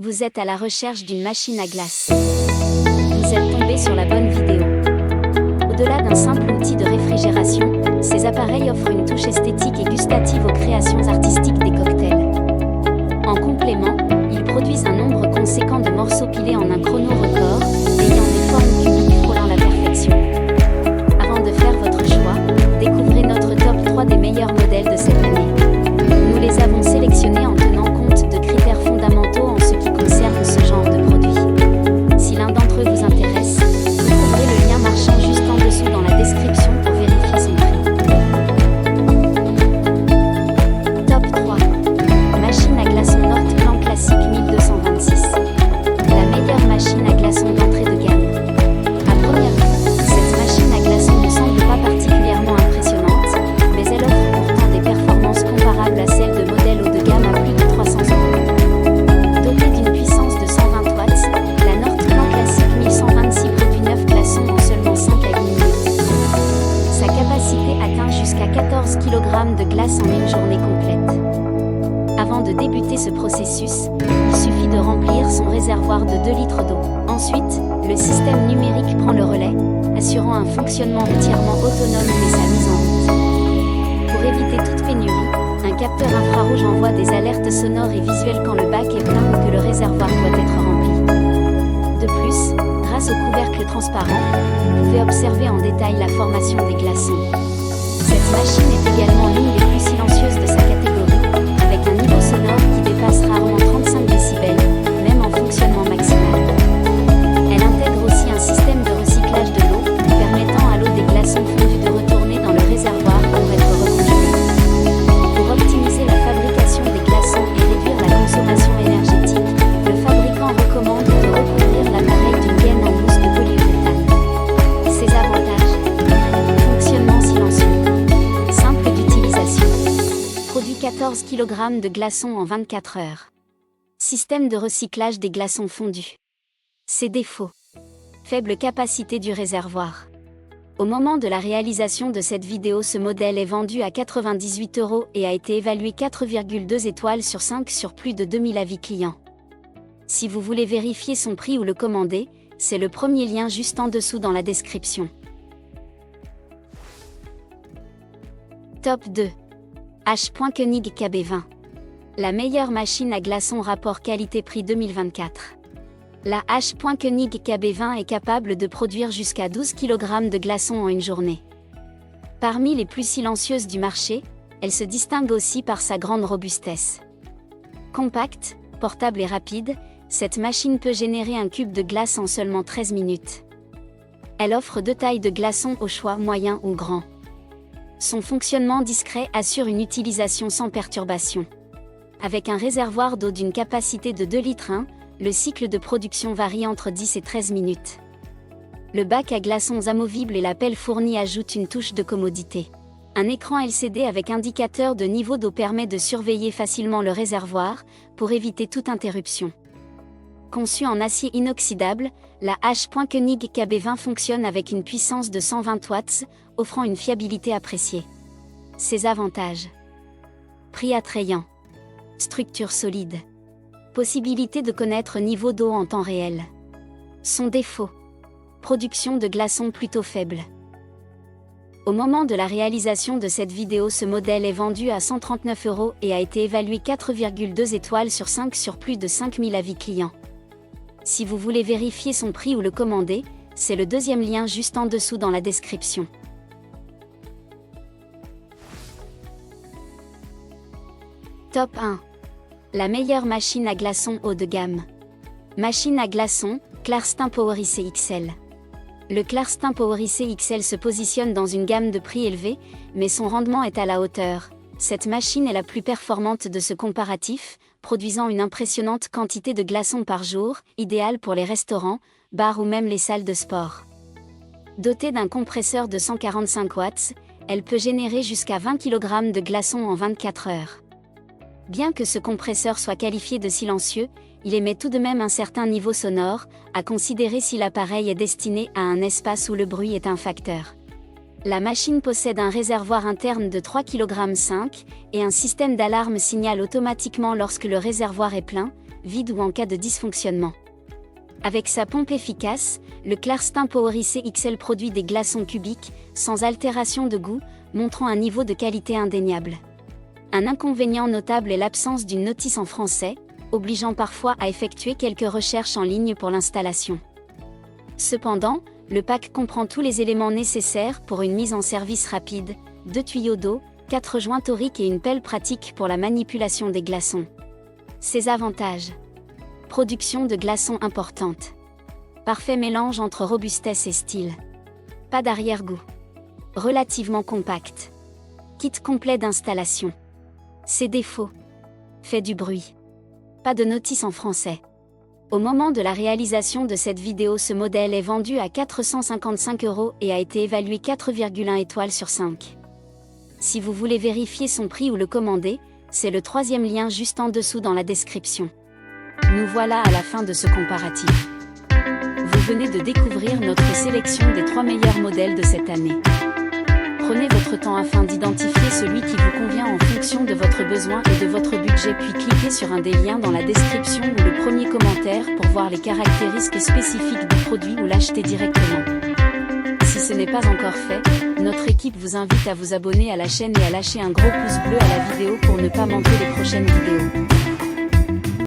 Vous êtes à la recherche d'une machine à glace. Vous êtes tombé sur la bonne vidéo. Au-delà d'un simple outil de réfrigération, ces appareils offrent une touche esthétique et gustative aux créations artistiques des cocktails. En complément, ils produisent un nombre conséquent de morceaux pilés en un chrono record, ayant des formes cubiques frôlant la perfection. Avant de faire votre choix, découvrez notre top 3 des meilleurs modèles de cette année. Nous les avons sélectionnés en tenant compte de critères fondamentaux en ce qui concerne ce genre de produit. Si l'un d'entre eux vous intéresse, découvrez le lien marchand juste en dessous dans la description pour vérifier son prix. Top 3. Machine à glaçons Northclan Classic 1226. La meilleure machine à glaçons d'entrée de gamme. À première vue, cette machine à glaçons ne semble pas particulièrement impressionnante, mais elle offre pourtant des performances comparables à celles de modèles haut de gamme à plus de 300 €. Dotée d'une puissance de 120 watts, la Northclan Classic 1126 produit 9 glaçons en seulement 5 à 8 minutes. Sa capacité atteint jusqu'à 14 kg de glace en une journée complète. Avant de débuter ce processus, il suffit de remplir son réservoir de 2 litres d'eau. Ensuite, le système numérique prend le relais, assurant un fonctionnement entièrement autonome dès sa mise en route. Pour éviter toute pénurie, un capteur infrarouge envoie des alertes sonores et visuelles quand le bac est plein ou que le réservoir doit être rempli. De plus, grâce au couvercle transparent, vous pouvez observer en détail la formation des glaçons. Cette machine est également l'une des plus silencieuses de sa catégorie, avec un niveau sonore qui dépasse rarement 35 décibels, même en fonctionnement maximal. Elle intègre aussi un système de recyclage de l'eau, permettant à l'eau des glaçons fondus de retourner dans le réservoir pour être recongelée. Pour optimiser la fabrication des glaçons et réduire la consommation énergétique, le fabricant recommande de recouvrir l'appareil d'une gaine en mousse de polyuréthane. Ses avantages: fonctionnement silencieux, simple d'utilisation, produit 14 kg de glaçons en 24 heures. Système de recyclage des glaçons fondus. Ses défauts: faible capacité du réservoir. Au moment de la réalisation de cette vidéo, ce modèle est vendu à 98 € et a été évalué 4,2 étoiles sur 5 sur plus de 2000 avis clients. Si vous voulez vérifier son prix ou le commander, c'est le premier lien juste en dessous dans la description. Top 2. H.Koenig KB20. La meilleure machine à glaçons rapport qualité-prix 2024. La H.Koenig KB20 est capable de produire jusqu'à 12 kg de glaçons en une journée. Parmi les plus silencieuses du marché, elle se distingue aussi par sa grande robustesse. Compacte, portable et rapide, cette machine peut générer un cube de glace en seulement 13 minutes. Elle offre 2 tailles de glaçons au choix moyen ou grand. Son fonctionnement discret assure une utilisation sans perturbation. Avec un réservoir d'eau d'une capacité de 2 litres 1, le cycle de production varie entre 10 et 13 minutes. Le bac à glaçons amovible et la pelle fournie ajoutent une touche de commodité. Un écran LCD avec indicateur de niveau d'eau permet de surveiller facilement le réservoir, pour éviter toute interruption. Conçue en acier inoxydable, la H.Koenig KB20 fonctionne avec une puissance de 120 watts, offrant une fiabilité appréciée. Ses avantages: prix attrayant, structure solide, possibilité de connaître niveau d'eau en temps réel. Son défaut: production de glaçons plutôt faible. Au moment de la réalisation de cette vidéo, ce modèle est vendu à 139 € et a été évalué 4,2 étoiles sur 5 sur plus de 5000 avis clients. Si vous voulez vérifier son prix ou le commander, c'est le deuxième lien juste en dessous dans la description. Top 1. La meilleure machine à glaçons haut de gamme. Machine à glaçons, Clarstin PowerIC XL. Le Clarstin PowerIC XL se positionne dans une gamme de prix élevée, mais son rendement est à la hauteur. Cette machine est la plus performante de ce comparatif, produisant une impressionnante quantité de glaçons par jour, idéale pour les restaurants, bars ou même les salles de sport. Dotée d'un compresseur de 145 watts, elle peut générer jusqu'à 20 kg de glaçons en 24 heures. Bien que ce compresseur soit qualifié de silencieux, il émet tout de même un certain niveau sonore, à considérer si l'appareil est destiné à un espace où le bruit est un facteur. La machine possède un réservoir interne de 3,5 kg et un système d'alarme signale automatiquement lorsque le réservoir est plein, vide ou en cas de dysfonctionnement. Avec sa pompe efficace, le Clarstin Powericé XL produit des glaçons cubiques, sans altération de goût, montrant un niveau de qualité indéniable. Un inconvénient notable est l'absence d'une notice en français, obligeant parfois à effectuer quelques recherches en ligne pour l'installation. Cependant, le pack comprend tous les éléments nécessaires pour une mise en service rapide, 2 tuyaux d'eau, 4 joints toriques et une pelle pratique pour la manipulation des glaçons. Ses avantages: production de glaçons importante. Parfait mélange entre robustesse et style. Pas d'arrière-goût. Relativement compact. Kit complet d'installation. Ses défauts: fait du bruit. Pas de notice en français. Au moment de la réalisation de cette vidéo, ce modèle est vendu à 455 € et a été évalué 4,1 étoiles sur 5. Si vous voulez vérifier son prix ou le commander, c'est le 3e lien juste en dessous dans la description. Nous voilà à la fin de ce comparatif. Vous venez de découvrir notre sélection des 3 meilleurs modèles de cette année. Prenez votre temps afin d'identifier celui qui vous convient en fonction de votre besoin et de votre budget, puis cliquez sur un des liens dans la description ou le premier commentaire pour voir les caractéristiques spécifiques du produit ou l'acheter directement. Si ce n'est pas encore fait, notre équipe vous invite à vous abonner à la chaîne et à lâcher un gros pouce bleu à la vidéo pour ne pas manquer les prochaines vidéos.